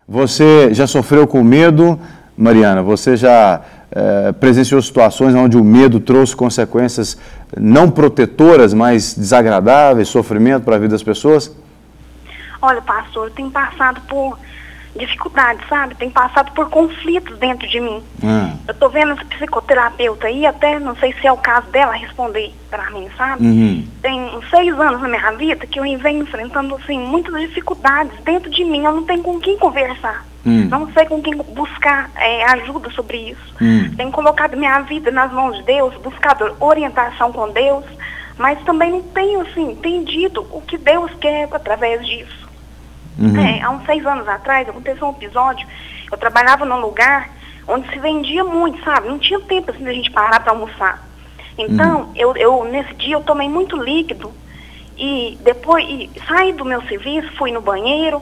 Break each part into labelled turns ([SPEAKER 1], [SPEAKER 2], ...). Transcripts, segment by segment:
[SPEAKER 1] Você já sofreu com medo, Mariana? Você já presenciou situações onde o medo trouxe consequências não protetoras, mas desagradáveis, sofrimento para a vida das pessoas?
[SPEAKER 2] Olha, pastor, eu tenho passado por dificuldades, sabe? Tenho passado por conflitos dentro de mim. Eu tô vendo essa psicoterapeuta aí, até não sei se é o caso dela responder para mim, sabe? Tem uns 6 anos na minha vida que eu venho enfrentando, assim, muitas dificuldades dentro de mim. Eu não tenho com quem conversar. Não sei com quem buscar ajuda sobre isso. Tenho colocado minha vida nas mãos de Deus, buscado orientação com Deus, mas também não tenho, assim, entendido o que Deus quer através disso. Há uns 6 anos atrás, aconteceu um episódio. Eu trabalhava num lugar onde se vendia muito, sabe? Não tinha tempo, assim, da gente parar para almoçar. Então, nesse dia, eu tomei muito líquido. E depois, saí do meu serviço, fui no banheiro.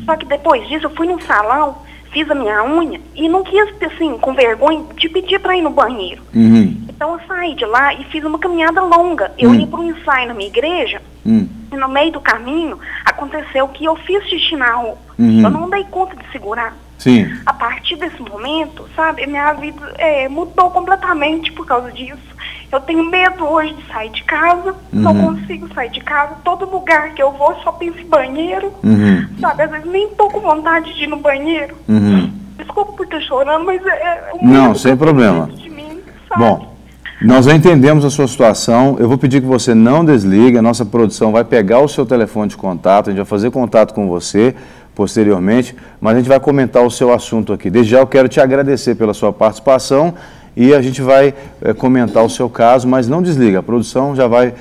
[SPEAKER 2] Só que depois disso, eu fui num salão, fiz a minha unha. E não quis, assim, com vergonha, de pedir para ir no banheiro. Então, eu saí de lá e fiz uma caminhada longa. Eu ia para um ensaio na minha igreja. E no meio do caminho, aconteceu que eu fiz xixi na roupa. Eu não dei conta de segurar. A partir desse momento, sabe, minha vida mudou completamente por causa disso. Eu tenho medo hoje de sair de casa, não consigo sair de casa. Todo lugar que eu vou, só penso em banheiro, sabe? Às vezes nem tô com vontade de ir no banheiro. Desculpa por estar chorando, mas
[SPEAKER 1] não, sem problema.
[SPEAKER 2] De mim, sabe?
[SPEAKER 1] Bom, nós já entendemos a sua situação. Eu vou pedir que você não desligue. A nossa produção vai pegar o seu telefone de contato, a gente vai fazer contato com você posteriormente, mas a gente vai comentar o seu assunto aqui. Desde já eu quero te agradecer pela sua participação e a gente vai comentar o seu caso, mas não desliga. A produção já vai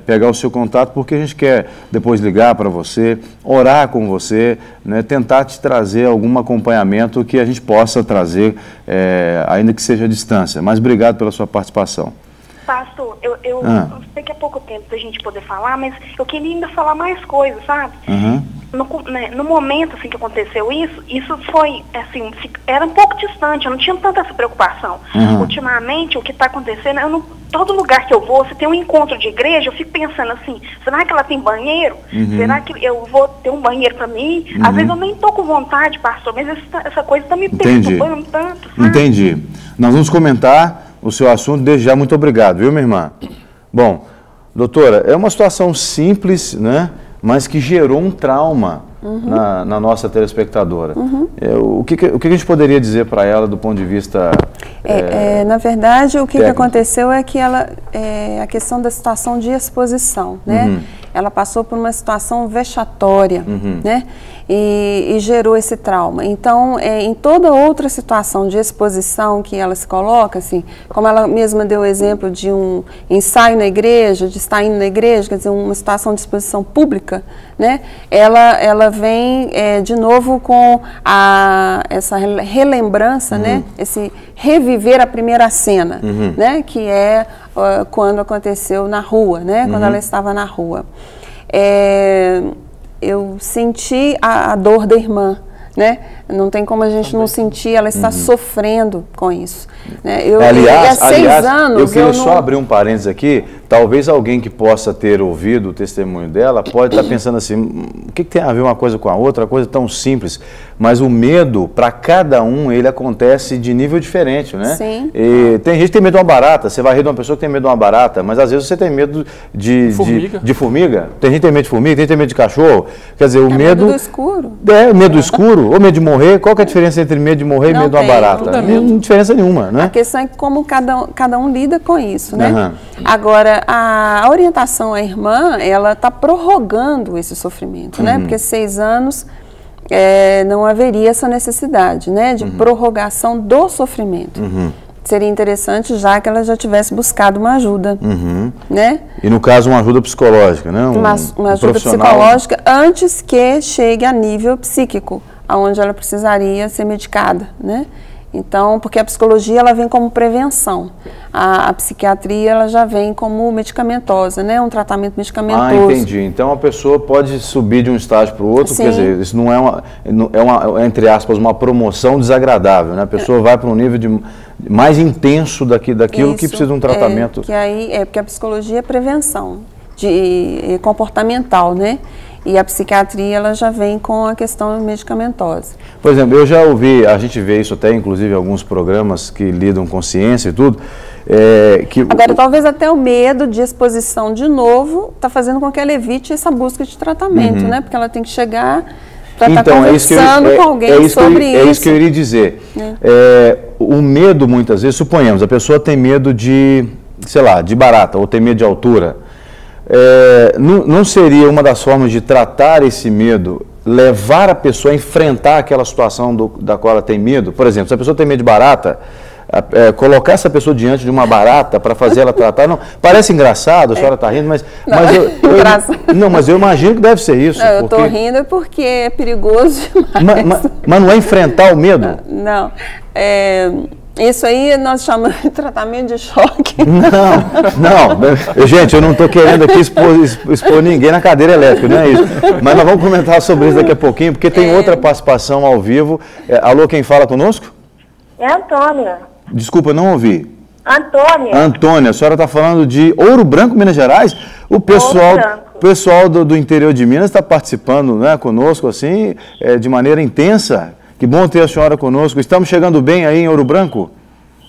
[SPEAKER 1] pegar o seu contato, porque a gente quer depois ligar para você, orar com você, né, tentar te trazer algum acompanhamento que a gente possa trazer, ainda que seja à distância. Mas obrigado pela sua participação.
[SPEAKER 2] Pastor, eu sei que é pouco tempo da gente poder falar, mas eu queria ainda falar mais coisas, sabe? No momento assim, que aconteceu isso foi, assim, era um pouco distante, eu não tinha tanta essa preocupação. Ultimamente, o que está acontecendo, todo lugar que eu vou, se tem um encontro de igreja, eu fico pensando assim, será que ela tem banheiro? Será que eu vou ter um banheiro para mim? Às vezes eu nem estou com vontade, pastor, mas essa coisa está me perturbando tanto, sabe?
[SPEAKER 1] Entendi. Nós vamos comentar o seu assunto. Desde já, muito obrigado, viu, minha irmã? Bom, doutora, é uma situação simples, né, mas que gerou um trauma na nossa telespectadora. O que a gente poderia dizer para ela do ponto de vista
[SPEAKER 3] na verdade, o que aconteceu é que a questão da situação de exposição, né? Ela passou por uma situação vexatória, né? E gerou esse trauma. Então, em toda outra situação de exposição que ela se coloca, assim, como ela mesma deu o exemplo de um ensaio na igreja, de estar indo na igreja, quer dizer, uma situação de exposição pública, né? Ela vem de novo com essa relembrança, né? Esse reviver a primeira cena, né? Que é quando aconteceu na rua, né? Quando ela estava na rua. Eu senti a dor da irmã, né? Não tem como a gente não sentir, ela está sofrendo com isso. Né?
[SPEAKER 1] Aliás,
[SPEAKER 3] há 6 anos...
[SPEAKER 1] Eu queria só abrir um parênteses aqui. Talvez alguém que possa ter ouvido o testemunho dela pode estar pensando assim, o que tem a ver uma coisa com a outra, uma coisa tão simples. Mas o medo, para cada um, ele acontece de nível diferente, né?
[SPEAKER 3] Sim.
[SPEAKER 1] E tem gente que tem medo de uma barata, você vai rir de uma pessoa que tem medo de uma barata, mas às vezes você tem medo de formiga. Tem gente que tem medo de formiga, tem gente que tem medo de cachorro. Quer dizer, o medo...
[SPEAKER 3] do escuro.
[SPEAKER 1] Medo do escuro, ou medo de morrer. Qual que é a diferença entre medo de morrer e medo de uma barata? Não tem diferença nenhuma, né?
[SPEAKER 3] A questão é como cada um lida com isso, né? Agora, a orientação à irmã, ela está prorrogando esse sofrimento, né? Porque 6 anos não haveria essa necessidade, né? De prorrogação do sofrimento. Seria interessante já que ela já tivesse buscado uma ajuda, né?
[SPEAKER 1] E no caso, uma ajuda psicológica, né?
[SPEAKER 3] Uma ajuda psicológica antes que chegue a nível psíquico, onde ela precisaria ser medicada, né? Então, porque a psicologia ela vem como prevenção, a psiquiatria ela já vem como medicamentosa, né? Um tratamento medicamentoso.
[SPEAKER 1] Entendi. Então a pessoa pode subir de um estágio para o outro, quer dizer, isso não é entre aspas, uma promoção desagradável, né? A pessoa vai para um nível mais intenso daquilo que precisa de um tratamento.
[SPEAKER 3] Porque a psicologia é prevenção comportamental, né? E a psiquiatria, ela já vem com a questão medicamentosa.
[SPEAKER 1] Por exemplo, eu já ouvi, a gente vê isso até, inclusive, em alguns programas que lidam com ciência e tudo.
[SPEAKER 3] Agora, talvez até o medo de exposição de novo está fazendo com que ela evite essa busca de tratamento, né? Porque ela tem que chegar para estar conversando com alguém sobre isso.
[SPEAKER 1] É isso que eu iria dizer. O medo, muitas vezes, suponhamos, a pessoa tem medo de, sei lá, de barata, ou tem medo de altura. Não seria uma das formas de tratar esse medo, levar a pessoa a enfrentar aquela situação da qual ela tem medo? Por exemplo, se a pessoa tem medo de barata, colocar essa pessoa diante de uma barata para fazer ela tratar, não, parece engraçado, a senhora está rindo, mas eu imagino que deve ser isso.
[SPEAKER 3] Não, eu estou rindo porque é perigoso demais.
[SPEAKER 1] Mas não é enfrentar o medo?
[SPEAKER 3] Não. Isso aí nós chamamos de tratamento de choque.
[SPEAKER 1] Não. Gente, eu não estou querendo aqui expor ninguém na cadeira elétrica, não é isso. Mas nós vamos comentar sobre isso daqui a pouquinho, porque tem outra participação ao vivo. Alô, quem fala conosco?
[SPEAKER 2] É a Antônia.
[SPEAKER 1] Desculpa, não ouvi.
[SPEAKER 2] Antônia,
[SPEAKER 1] a senhora está falando de Ouro Branco, Minas Gerais? O pessoal do interior de Minas está participando, né, conosco assim, de maneira intensa. Que bom ter a senhora conosco. Estamos chegando bem aí em Ouro Branco?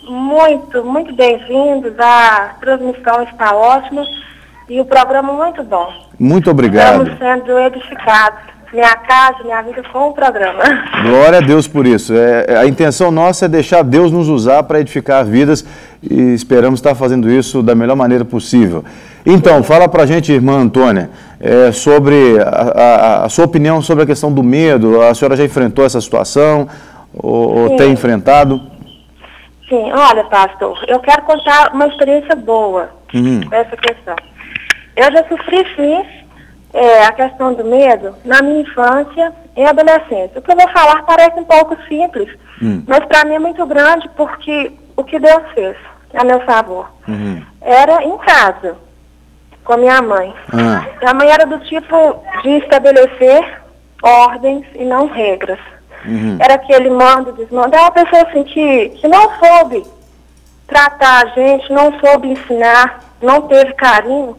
[SPEAKER 2] Muito bem-vindos. A transmissão está ótima e o programa muito bom.
[SPEAKER 1] Muito obrigado.
[SPEAKER 2] Estamos sendo edificados. Minha casa, minha vida com o programa.
[SPEAKER 1] Glória a Deus por isso. A intenção nossa é deixar Deus nos usar para edificar vidas e esperamos estar fazendo isso da melhor maneira possível. Então, fala para a gente, irmã Antônia, sobre a sua opinião sobre a questão do medo. A senhora já enfrentou essa situação ou tem enfrentado?
[SPEAKER 2] Sim, olha, pastor, eu quero contar uma experiência boa dessa questão. Eu já sofri, sim, a questão do medo na minha infância e adolescência. O que eu vou falar parece um pouco simples, mas para mim é muito grande porque o que Deus fez a meu favor era em casa, com a minha mãe. Minha mãe era do tipo de estabelecer ordens e não regras. Era aquele mando, desmando. É uma pessoa assim que não soube tratar a gente, não soube ensinar, não teve carinho.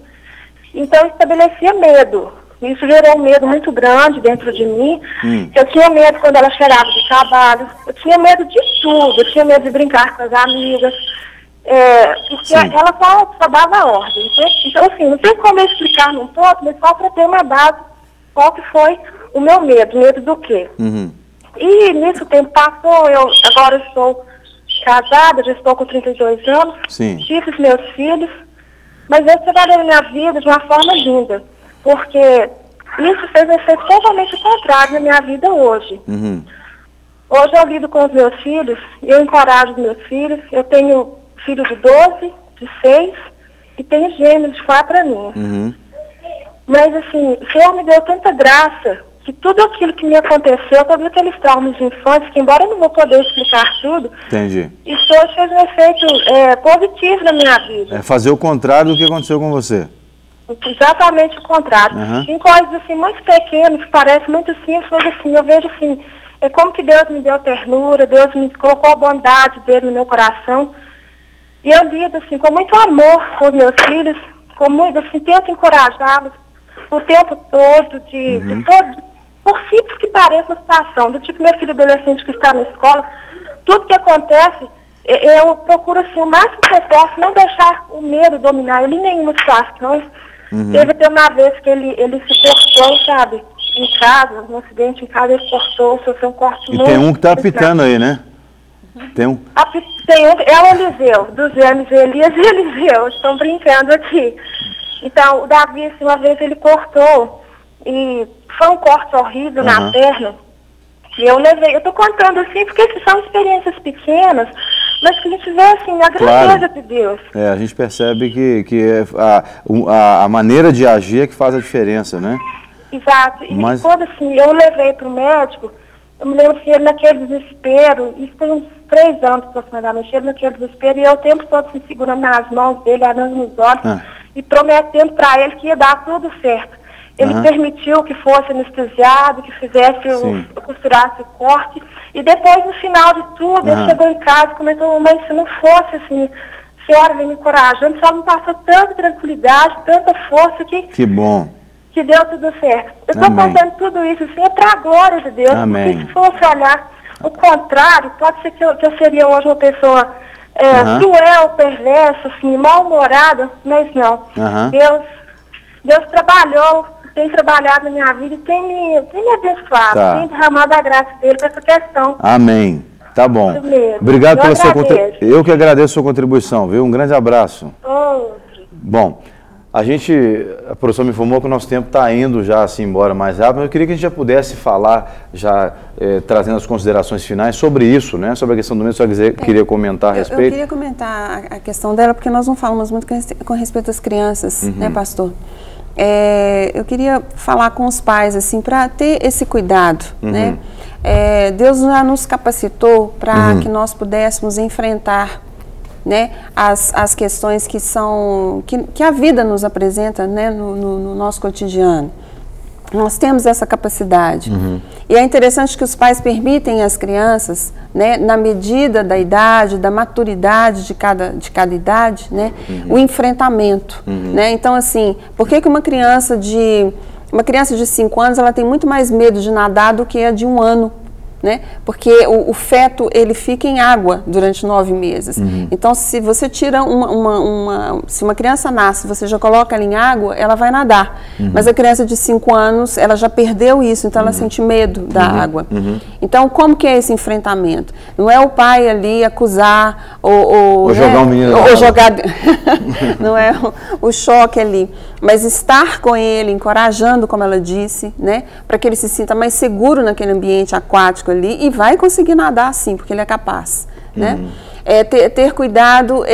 [SPEAKER 2] Então, estabelecia medo. Isso gerou um medo muito grande dentro de mim. Eu tinha medo quando ela chegava de trabalho. Eu tinha medo de tudo. Eu tinha medo de brincar com as amigas. Porque ela só dava ordem. Então, assim, não tem como eu explicar num ponto, mas só para ter uma base qual que foi o meu medo. Medo do quê? E nisso o tempo passou. Agora eu estou casada, já estou com 32 anos. Tive os meus filhos. Mas Deus trabalhou na minha vida de uma forma linda, porque isso fez um efeito totalmente contrário na minha vida hoje. Hoje eu lido com os meus filhos, eu encorajo os meus filhos, eu tenho filho de 12, de 6 e tenho gêmeos de 4 aninhos. Mas assim, o Senhor me deu tanta graça que tudo aquilo que me aconteceu, todos aqueles traumas de infância, que embora eu não vou poder explicar tudo, isso hoje fez um efeito positivo na minha vida.
[SPEAKER 1] Fazer o contrário do que aconteceu com você.
[SPEAKER 2] Exatamente o contrário. Em coisas assim muito pequenas, que parecem muito simples, mas assim, eu vejo assim, como que Deus me deu ternura, Deus me colocou a bondade dele no meu coração. E eu lido assim, com muito amor com os meus filhos, com muito, assim, tento encorajá-los o tempo todo, por simples que pareça a situação, do tipo meu filho adolescente que está na escola, tudo que acontece, eu procuro assim, o máximo que eu posso, não deixar o medo dominar ele em nenhuma situação. Teve até uma vez que ele se cortou, sabe, em casa, um acidente em casa, ele cortou, sofreu um corte muito...
[SPEAKER 1] E tem um que está apitando aí, né? Tem um?
[SPEAKER 2] É o Eliseu, dos gêmeos Elias e Eliseu, estão brincando aqui. Então, o Davi, assim, uma vez ele cortou e foi um corte horrível na perna. E eu estou contando assim, porque são experiências pequenas, mas que a gente vê assim, a grandeza de Deus.
[SPEAKER 1] A gente percebe que a maneira de agir é que faz a diferença, né?
[SPEAKER 2] Exato. E quando assim, eu levei para o médico, eu me lembro que ele naquele desespero, isso tem uns 3 anos aproximadamente, ele naquele desespero, e eu o tempo todo se segurando nas mãos dele, olhando nos olhos, e prometendo para ele que ia dar tudo certo. Ele permitiu que fosse anestesiado, que fizesse costurasse o corte. E depois, no final de tudo, ele chegou em casa e comentou, mas se não fosse assim, a senhora vem me encorajando, só me passou tanta tranquilidade, tanta força que...
[SPEAKER 1] Que bom.
[SPEAKER 2] que deu tudo certo. Eu estou contando tudo isso assim, é para a glória de Deus.
[SPEAKER 1] Amém.
[SPEAKER 2] Porque se fosse olhar o contrário, pode ser que eu seria hoje uma pessoa cruel, perversa, assim, mal-humorada, mas não. Deus trabalhou, tem trabalhado na minha vida e tem me abençoado, tem derramado a graça dele para essa questão.
[SPEAKER 1] Amém. Tá bom. Obrigado pela sua contribuição. Eu que agradeço a sua contribuição, viu? Um grande abraço. Bom, a produção me informou que o nosso tempo está indo já assim embora mais rápido, mas eu queria que a gente já pudesse falar, trazendo as considerações finais sobre isso, né? Sobre a questão do medo, se você queria comentar a respeito.
[SPEAKER 3] Eu queria comentar a questão dela, porque nós não falamos muito com respeito às crianças, né, pastor? Eu queria falar com os pais, assim, para ter esse cuidado, né? Deus já nos capacitou para que nós pudéssemos enfrentar, né, as questões que a vida nos apresenta, né, no nosso cotidiano. Nós temos essa capacidade. E é interessante que os pais permitem às crianças, né, na medida da idade, da maturidade de cada idade, né, o enfrentamento. Né? Então, assim, por que uma criança de 5 anos ela tem muito mais medo de nadar do que a de 1 ano? Né? Porque o feto ele fica em água durante 9 meses. Então, se você tira se uma criança nasce, você já coloca ela em água, ela vai nadar. Mas a criança de 5 anos, ela já perdeu isso, então ela sente medo da água. Então, como que é esse enfrentamento? Não é o pai ali acusar ou
[SPEAKER 1] jogar o menino
[SPEAKER 3] ou jogar não é o choque ali, mas estar com ele, encorajando, como ela disse, né, para que ele se sinta mais seguro naquele ambiente aquático ali e vai conseguir nadar sim, porque ele é capaz, né? Ter cuidado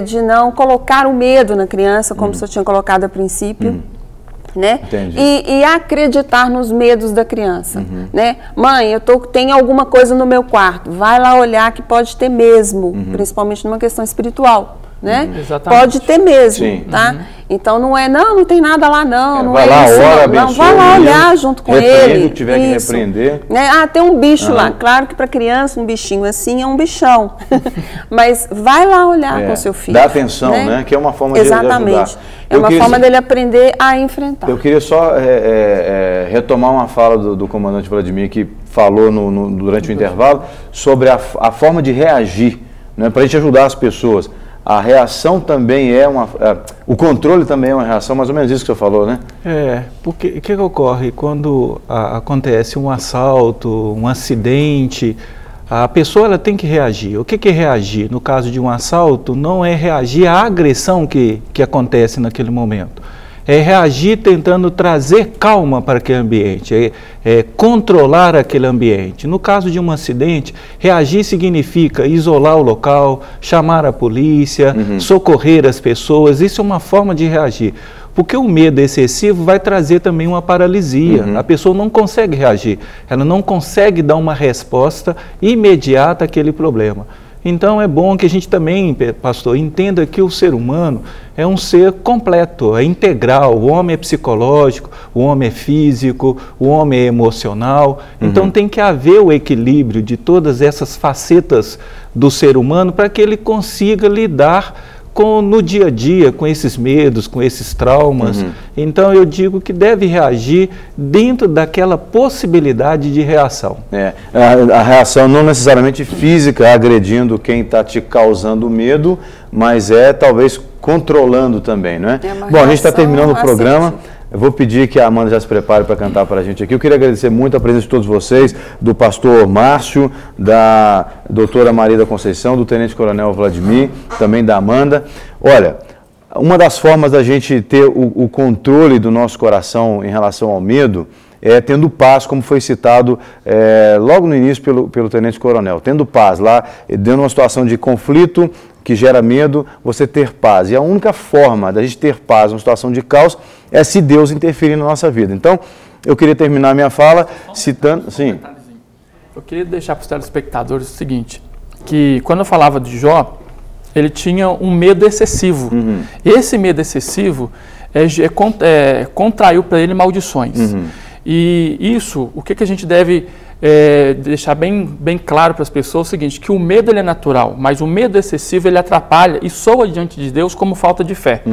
[SPEAKER 3] de não colocar o medo na criança, como o senhor tinha colocado a princípio, né? E acreditar nos medos da criança, né? Mãe, tenho alguma coisa no meu quarto, vai lá olhar que pode ter mesmo, principalmente numa questão espiritual. Né? Pode ter mesmo, tá? Então não tem nada lá não
[SPEAKER 1] vai lá, ora,
[SPEAKER 3] não, vai lá olhar junto com ele.
[SPEAKER 1] Se tiver que repreender.
[SPEAKER 3] Né? Tem um bicho lá, claro que para criança um bichinho assim é um bichão, mas vai lá olhar com seu filho.
[SPEAKER 1] Dá atenção, né? Que é uma forma de ajudar.
[SPEAKER 3] Exatamente. É uma forma dele aprender a enfrentar.
[SPEAKER 1] Eu queria só retomar uma fala do comandante Vladimir que falou durante o intervalo sobre a forma de reagir, né? Para a gente ajudar as pessoas. A reação também o controle também é uma reação, mais ou menos isso que você falou, né?
[SPEAKER 4] Porque o que ocorre quando acontece um assalto, um acidente, a pessoa ela tem que reagir. O que é reagir? No caso de um assalto, não é reagir à agressão que acontece naquele momento. É reagir tentando trazer calma para aquele ambiente, controlar aquele ambiente. No caso de um acidente, reagir significa isolar o local, chamar a polícia, socorrer as pessoas. Isso é uma forma de reagir. Porque o medo excessivo vai trazer também uma paralisia. A pessoa não consegue reagir, ela não consegue dar uma resposta imediata àquele problema. Então é bom que a gente também, pastor, entenda que o ser humano é um ser completo, é integral. O homem é psicológico, o homem é físico, o homem é emocional. Então tem que haver o equilíbrio de todas essas facetas do ser humano para que ele consiga lidar no dia a dia, com esses medos, com esses traumas. Então eu digo que deve reagir dentro daquela possibilidade de reação.
[SPEAKER 1] A reação não necessariamente física, agredindo quem está te causando medo, mas talvez controlando também, não é? Bom, a gente está terminando o programa. Eu vou pedir que a Amanda já se prepare para cantar para a gente aqui. Eu queria agradecer muito a presença de todos vocês, do pastor Márcio, da doutora Maria da Conceição, do tenente coronel Vladimir, também da Amanda. Olha, uma das formas da gente ter o controle do nosso coração em relação ao medo é tendo paz, como foi citado logo no início pelo tenente coronel. Tendo paz lá, dentro de uma situação de conflito que gera medo, você ter paz. E a única forma da gente ter paz numa situação de caos é se Deus interferir na nossa vida. Então, eu queria terminar minha fala citando... Sim.
[SPEAKER 5] Eu queria deixar para os telespectadores o seguinte, que quando eu falava de Jó, ele tinha um medo excessivo. Esse medo excessivo contraiu para ele maldições. E isso, o que a gente deve deixar bem claro para as pessoas é o seguinte, que o medo ele é natural, mas o medo excessivo ele atrapalha e soa diante de Deus como falta de fé.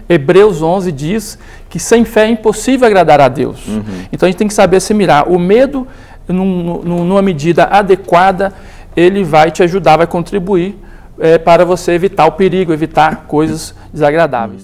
[SPEAKER 5] Hebreus 11 diz que sem fé é impossível agradar a Deus. Então a gente tem que saber se mirar. O medo, numa medida adequada, ele vai te ajudar, vai contribuir para você evitar o perigo, evitar coisas desagradáveis.